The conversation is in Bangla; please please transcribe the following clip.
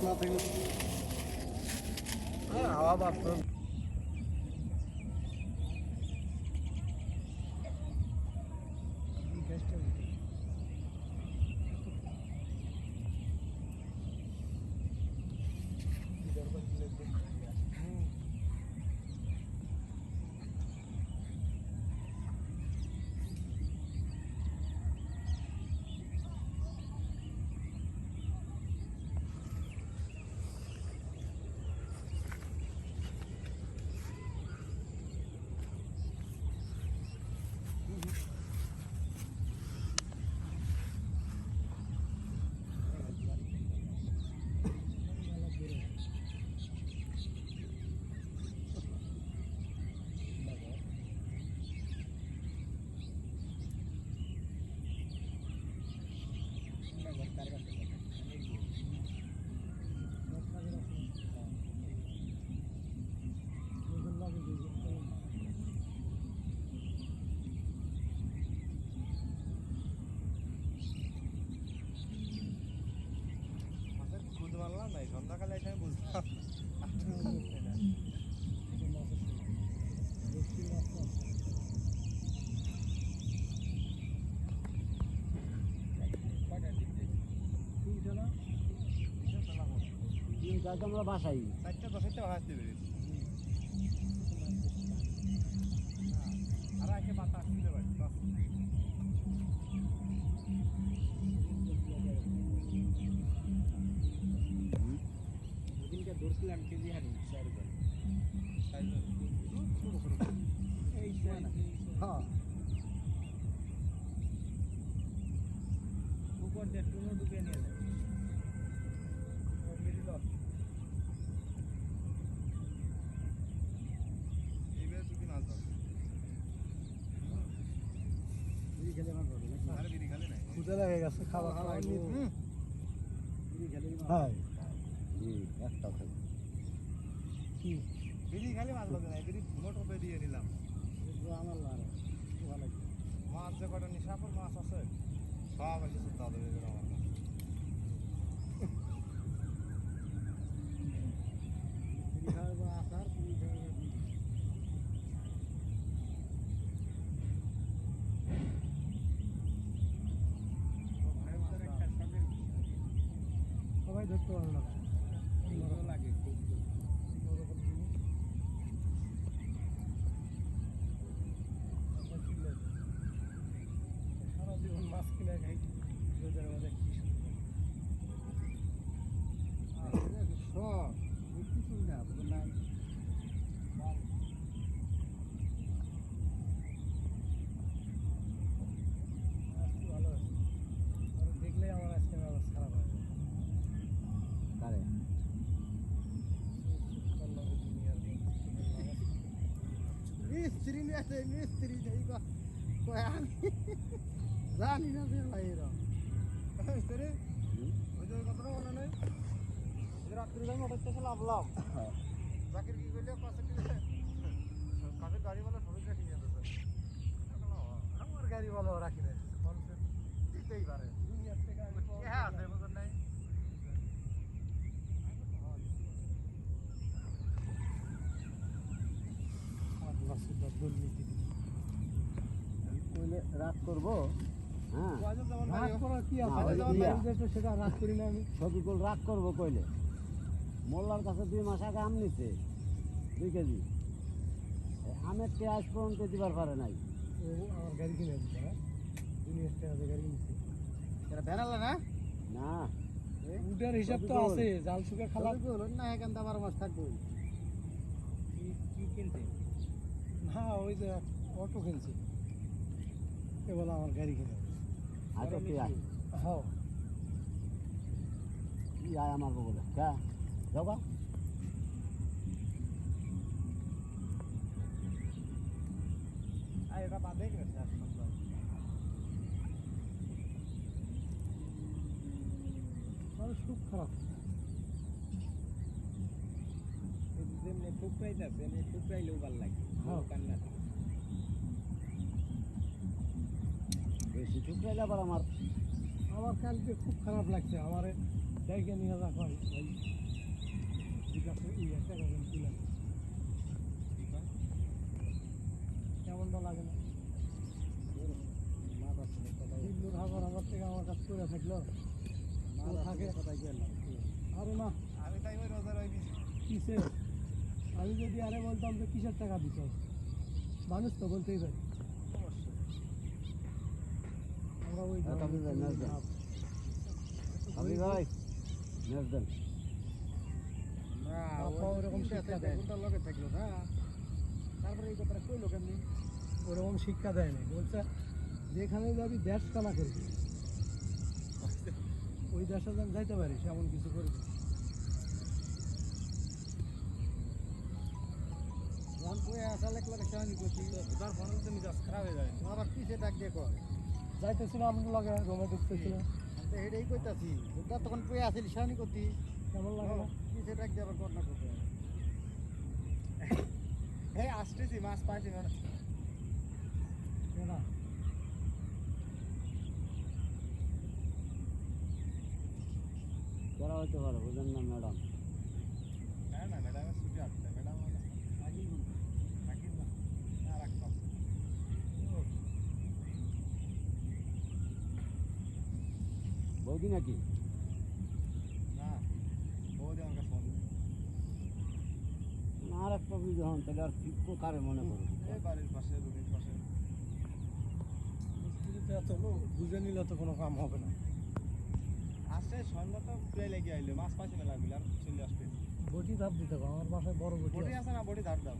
না থাকলে হাওয়া বাড়তো সন্ধ্যাকালে এসে আমি বুঝলাম আমরা বাসাই 4টা ভাসতে পেরেছি আর একে বাতাস ছিল ধরছিলাম কেজি হানি 4 জন এই হ্যাঁ উপর দিয়ে টুনো ডুবে নিয়ে যায় এইবার তুমি মাছ ধর বিড়ি খেলে মাছ ধরবে না আরে বিড়ি খেলে নাই খুদে লাগে গেছে খাওয়া খাওয়া বিড়ি খেলে হ্যাঁ একটা খাই কি বিড়ি খালি মাছ ধরবে না বিড়ি মোটো পে দিয়ে নিলাম আমার ভালো লাগে মাছ যে কটা নিশাপুর মাছ আছে সব আছে দাদা বের আমার বিড়ি খাওয়া আসার বিড়ি খাওয়া সবাই ধরতে ভালো লাগে ভালো লাগে খুব সারা জীবন মাছ কিনে খাই রোজার মধ্যে কি সব কিছু না নাই ভালো আছে দেখলে আমার আজকে অবস্থা খারাপ হয় কারে মিস্ত্রি আছে মিস্ত্রি জানি না যে ভাই এরা মিস্ত্রি ওই যে কথাটা মনে নেই রাত্রি আমি ওটার থেকে লাভলাম চাকরি কি করলে কাঠের গাড়ি বলে সরু রাখি নিয়ে আমার গাড়ি বলো রাখি দেয় দিতেই পারে হ্যাঁ আছে বুঝলেন নাই রাত করবো হ্যাঁ সেটা রাত করি না আমি সবিকুল রাত করবো কইলে মোল্লার কাছে 2 মাস আগে আম নিচ্ছে 2 কেজি আমের কে আজ পর্যন্ত দিবার পারে নাই আমার গাড়ি কিনে দিচ্ছে গাড়ি কিনছে এটা বেড়ালে না না উডার হিসাব তো আছে জাল শুকা খালা না এখান থেকে 12 মাস থাকবো কি কিনতে না ওই যে অটো কিনছি এবার আমার গাড়ি কিনে আচ্ছা তুই আয় হ্যাঁ তুই আয় আমার বলে হ্যাঁ যাও গা এটা বাদে গেছে খুব খারাপ যেমনি ঠুকরাইতেছে এমনি ঠুকরাইলেও ভালো লাগে কান্না বেশি ঠুকরাইলে আবার আমার কালকে খুব খারাপ লাগছে আমার দেখে নিয়ে যা ভাই ভাই বিকাশে একটা করবেন তুলেন কেমনটা লাগে না দিল্লুর হাজার হাজার টাকা আমার কাছে করে থাকলো থাকে আরে না আমি তাই ওই রোজা রই দিছি কিসে আমি যদি আরে বলতাম যে কিসের টাকা দিত মানুষ তো বলতেই পারি অবশ্যই আমরা ওই হ্যাঁ, তবে যাই, নাচ দেন। আপনি ভাই নেক্সট দেন। না বাপ্পা ওরকম শিক্ষা দেয়। ওটার লগে থাকলো না তারপরে এই কথাটা কইলো কেমনি ওরকম শিক্ষা দেয় না বলছে যেখানে যাবি দেশ কালা করবি ওই দেশে যেন যাইতে পারিস এমন কিছু করবি যখন কই আসা লেখলো রেখানি করছি ওটার ফোন তো মিজাজ খারাপ হয়ে যায় আবার কিসে ডাক দিয়ে কয় যাইতেছিলাম আপনার লগে রোমে ঢুকতেছিলাম আমি তো হেডেই কইতাছি ওটা তখন কই আসিল শানি করতি কেমন লাগে না কিসে ডাক দিয়ে আবার ঘটনা করতে হে আসতেছি মাছ পাইছি না না করা হইতে পারে বুঝেন না ম্যাডাম। না না ম্যাডামের ছুটি আসছে ম্যাডাম থাকি না না রাখতাম বৌদি নাকি? না বৌদি আমার কাছে মনে না, আর একটা বুঝে হন তাহলে আর কি কারে মনে করবো? এই বাড়ির পাশে রুমের পাশে মিস্ত্রিতে এত বুঝে নিলে তো কোনো কাম হবে না আসছে সন্ধ্যা তো প্রায় লেগে আইলো মাছ পাইছি না লাগবে আর চলে আসবে বটি ধাপ দিতে হবে আমার বাসায় বড় বটি বডি আছে। আছে না বডি ধার দাও